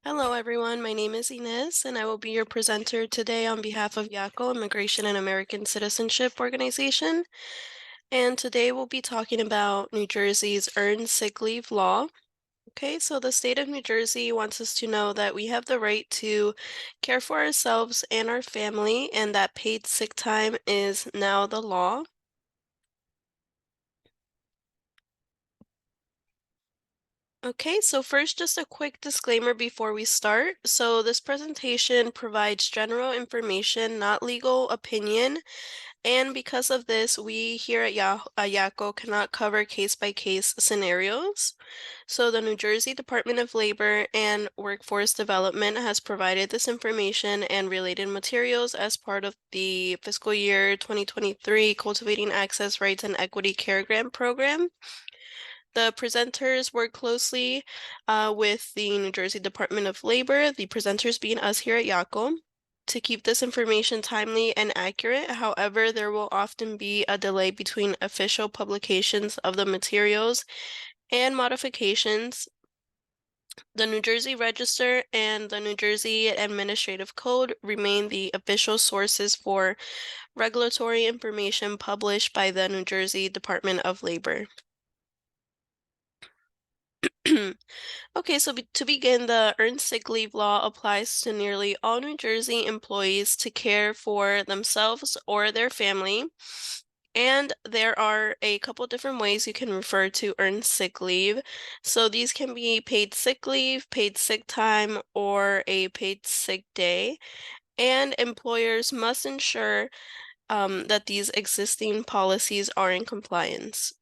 Hello, everyone. My name is Inez, and I will be your presenter today on behalf of IACO, Immigration and American Citizenship Organization. And today we'll be talking about New Jersey's earned sick leave law. Okay, so the state of New Jersey wants us to know that we have the right to care for ourselves and our family, and that paid sick time is now the law. Okay, so first, just a quick disclaimer before we start. So this presentation provides general information, not legal opinion. And because of this, we here at IACO cannot cover case-by-case scenarios. So the New Jersey Department of Labor and Workforce Development has provided this information and related materials as part of the fiscal year 2023 Cultivating Access, Rights, and Equity Care Grant Program. The presenters work closely with the New Jersey Department of Labor, the presenters being us here at IACO, to keep this information timely and accurate. However, there will often be a delay between official publications of the materials and modifications. The New Jersey Register and the New Jersey Administrative Code remain the official sources for regulatory information published by the New Jersey Department of Labor. Okay, so to begin, the earned sick leave law applies to nearly all New Jersey employees to care for themselves or their family. And there are a couple different ways you can refer to earned sick leave. So these can be paid sick leave, paid sick time, or a paid sick day. And employers must ensure that these existing policies are in compliance.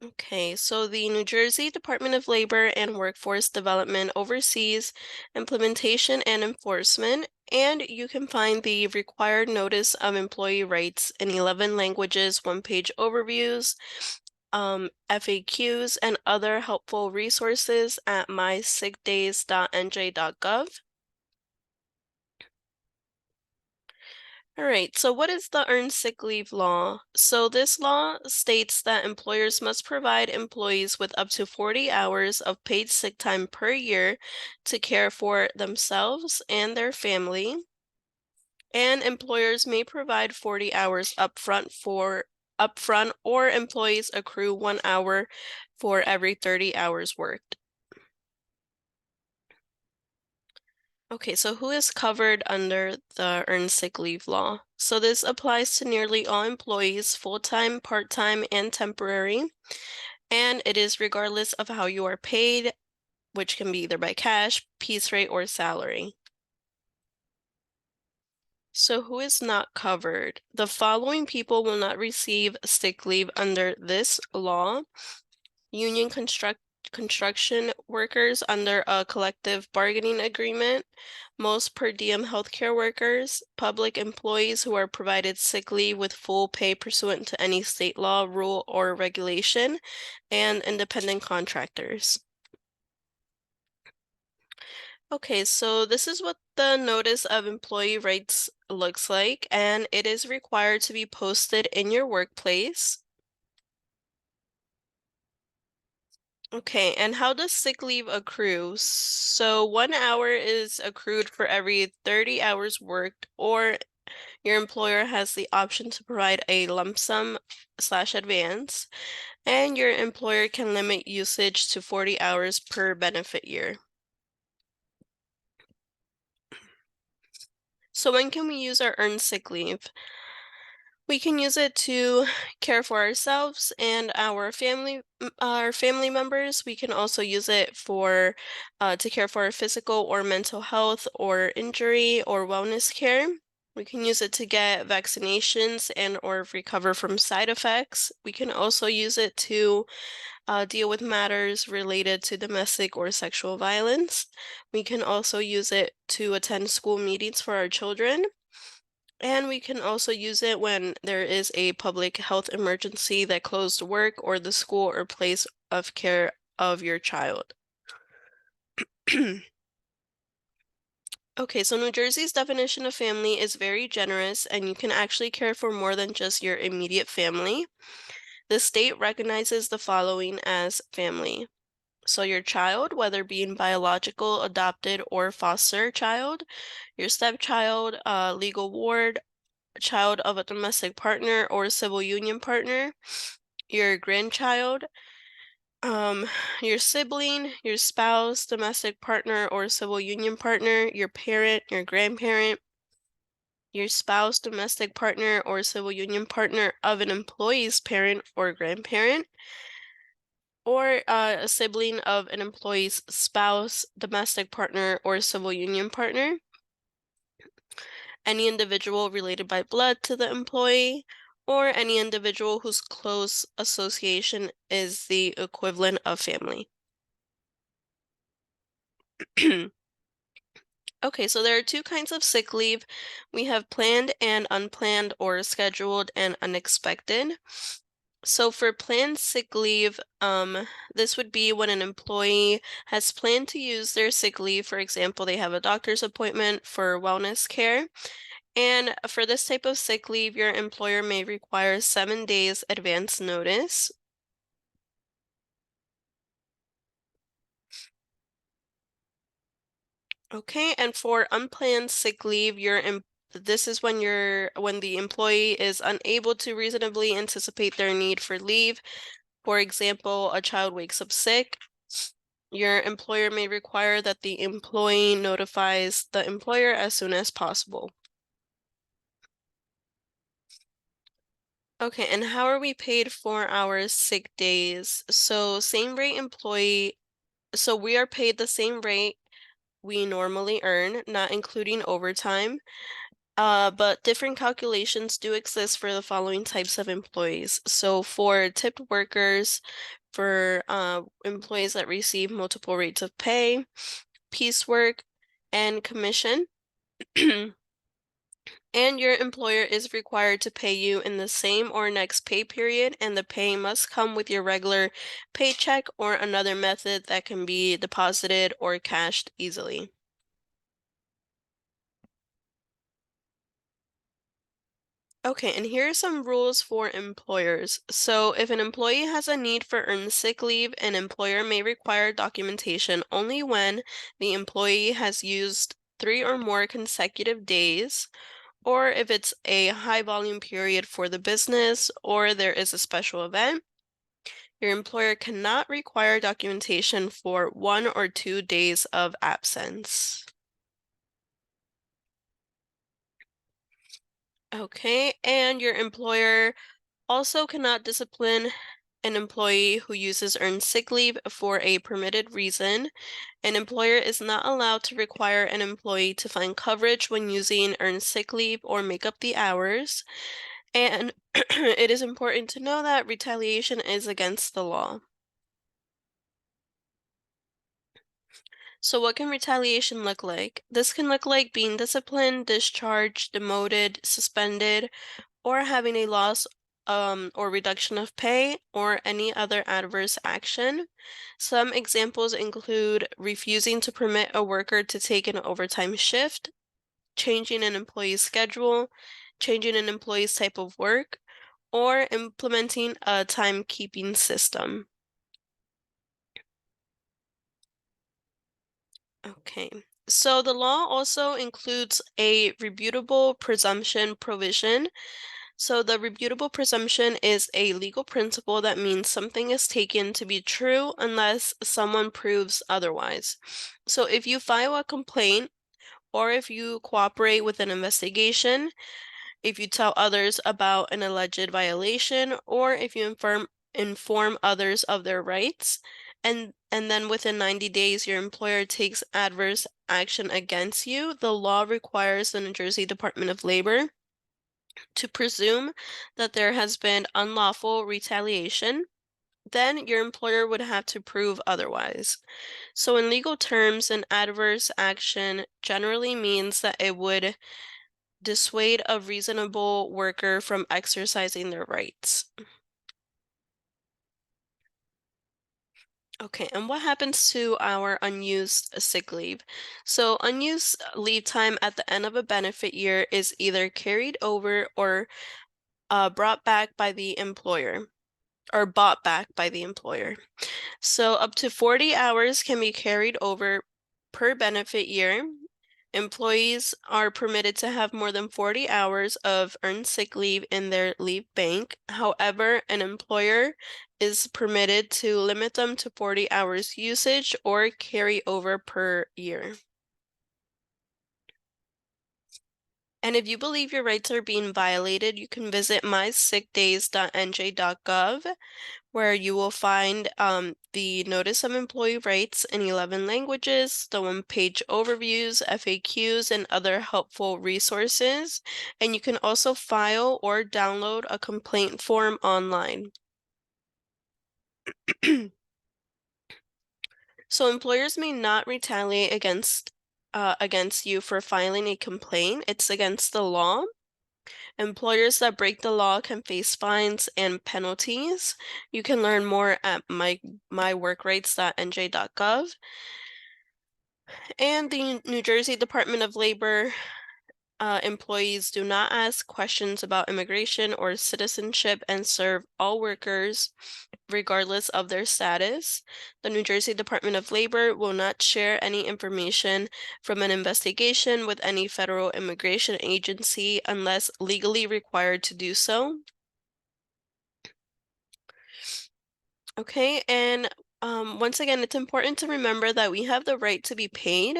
Okay, so the New Jersey Department of Labor and Workforce Development oversees implementation and enforcement, and you can find the required notice of employee rights in 11 languages, one-page overviews, FAQs, and other helpful resources at mysickdays.nj.gov. All right, so what is the earned sick leave law? So this law states that employers must provide employees with up to 40 hours of paid sick time per year to care for themselves and their family. And employers may provide 40 hours upfront or employees accrue 1 hour for every 30 hours worked. Okay, so who is covered under the earned sick leave law? So this applies to nearly all employees, full-time, part-time, and temporary, and it is regardless of how you are paid, which can be either by cash, piece rate, or salary. So who is not covered? The following people will not receive sick leave under this law: union construction workers under a collective bargaining agreement, most per diem healthcare workers, public employees who are provided sick leave with full pay pursuant to any state law, rule, or regulation, and independent contractors. Okay, so this is what the notice of employee rights looks like, and it is required to be posted in your workplace. Okay, and how does sick leave accrue? So 1 hour is accrued for every 30 hours worked, or your employer has the option to provide a lump sum slash advance, and your employer can limit usage to 40 hours per benefit year. So when can we use our earned sick leave? We can use it to care for ourselves and our family members. We can also use it for to care for our physical or mental health or injury or wellness care. We can use it to get vaccinations and or recover from side effects. We can also use it to deal with matters related to domestic or sexual violence. We can also use it to attend school meetings for our children. And we can also use it when there is a public health emergency that closed work or the school or place of care of your child. Okay, so New Jersey's definition of family is very generous, and you can actually care for more than just your immediate family. The state recognizes the following as family: So your child, whether being biological, adopted, or foster child, your stepchild, legal ward, child of a domestic partner or civil union partner, your grandchild, um, your sibling, your spouse, domestic partner or civil union partner, your parent, your grandparent, your spouse, domestic partner or civil union partner of an employee's parent or grandparent, or a sibling of an employee's spouse, domestic partner, or civil union partner, any individual related by blood to the employee, or any individual whose close association is the equivalent of family. Okay, so there are two kinds of sick leave. We have planned and unplanned, or scheduled and unexpected. So for planned sick leave, this would be when an employee has planned to use their sick leave. For example, they have a doctor's appointment for wellness care. And for this type of sick leave, your employer may require 7 days advance notice. Okay, and for unplanned sick leave, this is when the employee is unable to reasonably anticipate their need for leave. For example, a child wakes up sick. Your employer may require that the employee notifies the employer as soon as possible. Okay, and how are we paid for our sick days? So we are paid the same rate we normally earn, not including overtime. But different calculations do exist for the following types of employees. So for tipped workers, for employees that receive multiple rates of pay, piecework, and commission. And your employer is required to pay you in the same or next pay period, and the pay must come with your regular paycheck or another method that can be deposited or cashed easily. Okay, and here are some rules for employers. So, if an employee has a need for earned sick leave, an employer may require documentation only when the employee has used 3 or more consecutive days, or if it's a high volume period for the business, or there is a special event. Your employer cannot require documentation for 1 or 2 days of absence. Okay, and your employer also cannot discipline an employee who uses earned sick leave for a permitted reason. An employer is not allowed to require an employee to find coverage when using earned sick leave or make up the hours. And it is important to know that retaliation is against the law. So what can retaliation look like? This can look like being disciplined, discharged, demoted, suspended, or having a loss or reduction of pay or any other adverse action. Some examples include refusing to permit a worker to take an overtime shift, changing an employee's schedule, changing an employee's type of work, or implementing a timekeeping system. Okay. So the law also includes a rebutable presumption provision. So the rebutable presumption is a legal principle that means something is taken to be true unless someone proves otherwise. So if you file a complaint or if you cooperate with an investigation, if you tell others about an alleged violation, or if you inform others of their rights, and then within 90 days your employer takes adverse action against you, the law requires the New Jersey Department of Labor to presume that there has been unlawful retaliation. Then your employer would have to prove otherwise. So in legal terms, an adverse action generally means that it would dissuade a reasonable worker from exercising their rights. Okay, and what happens to our unused sick leave? So, unused leave time at the end of a benefit year is either carried over or brought back by the employer, or bought back by the employer. So up to 40 hours can be carried over per benefit year. Employees are permitted to have more than 40 hours of earned sick leave in their leave bank. However, an employer is permitted to limit them to 40 hours usage or carry over per year. And if you believe your rights are being violated, you can visit mysickdays.nj.gov, where you will find the Notice of Employee Rights in 11 languages, the one-page overviews, FAQs, and other helpful resources. And you can also file or download a complaint form online. So employers may not retaliate against you for filing a complaint. It's against the law. Employers that break the law can face fines and penalties. You can learn more at myworkrights.nj.gov. And the New Jersey Department of Labor employees do not ask questions about immigration or citizenship and serve all workers regardless of their status. The New Jersey Department of Labor will not share any information from an investigation with any federal immigration agency unless legally required to do so. Okay, and once again, it's important to remember that we have the right to be paid.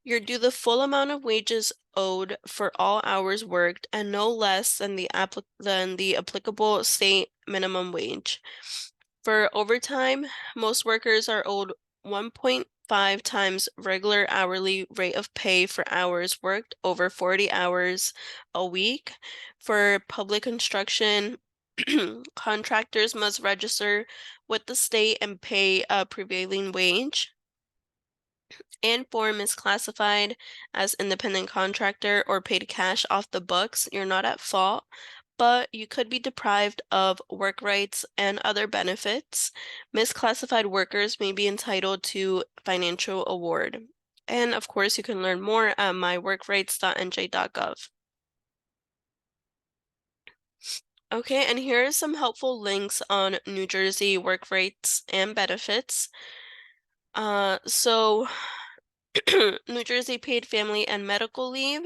You're due the full amount of wages owed for all hours worked and no less than the applicable state minimum wage. For overtime, most workers are owed 1.5 times regular hourly rate of pay for hours worked over 40 hours a week. For public construction, contractors must register with the state and pay a prevailing wage. And form is classified as independent contractor or paid cash off the books, you're not at fault, but you could be deprived of work rights and other benefits. Misclassified workers may be entitled to financial award. And of course, you can learn more at myworkrights.nj.gov. Okay, and here are some helpful links on New Jersey work rights and benefits. So New Jersey Paid Family and Medical Leave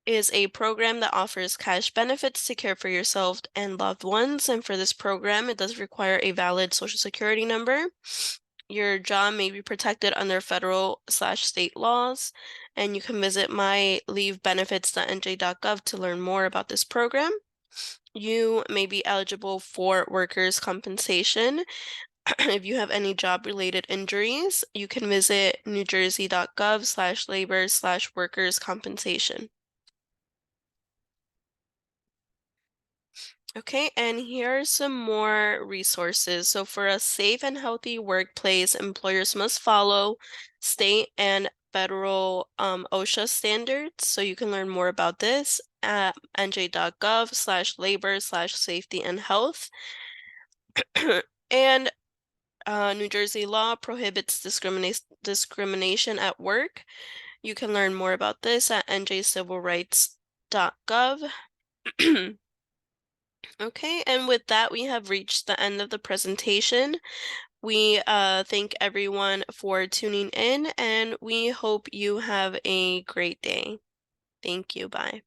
is a program that offers cash benefits to care for yourself and loved ones. And for this program, it does require a valid Social Security number. Your job may be protected under federal/state laws, and you can visit myleavebenefits.nj.gov to learn more about this program. You may be eligible for workers' compensation. If you have any job-related injuries, you can visit newjersey.gov/labor/workers' compensation. Okay, and here are some more resources. So for a safe and healthy workplace, employers must follow state and federal OSHA standards. So you can learn more about this at nj.gov/labor/safety and health. And New Jersey law prohibits discrimination at work. You can learn more about this at njcivilrights.gov. Okay, and with that, we have reached the end of the presentation. We thank everyone for tuning in, and we hope you have a great day. Thank you. Bye.